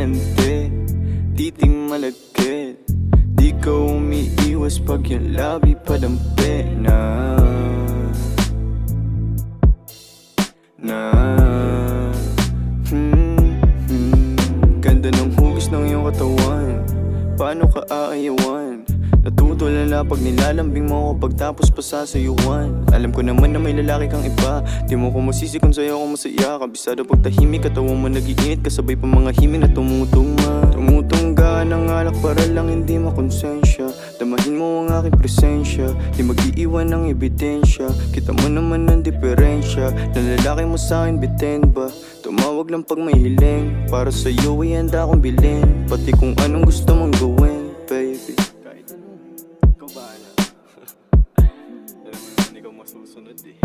lente, titing malagkit. Di ka umiiwas pag yung labi padampi Ganda ng hugis ng iyong katawan, paano ka aayawan? Natutulala pag nilalambing mo ako pagtapos pa sasayuan. Alam ko naman na may lalaki kang iba, di mo ko masisi kung sa'yo ako masaya. Kabisado pag tahimik, katawan mo nag-iinit, kasabay pa mga himig na tumutungga ng alak para lang hindi makonsensya. Damahin mo ang aking presensya, di mag-iiwan ng ebidensya. Kita mo naman ang diferensya, ng lalaki mo sa'kin bitin ba? Tumawag lang pag may hiling, para sa'yo ay handa akong bilhin, pati kung anong gusto mong gawin, baby. Kahit ano, ikaw bahala. Alam mo naman ikaw masusunod eh.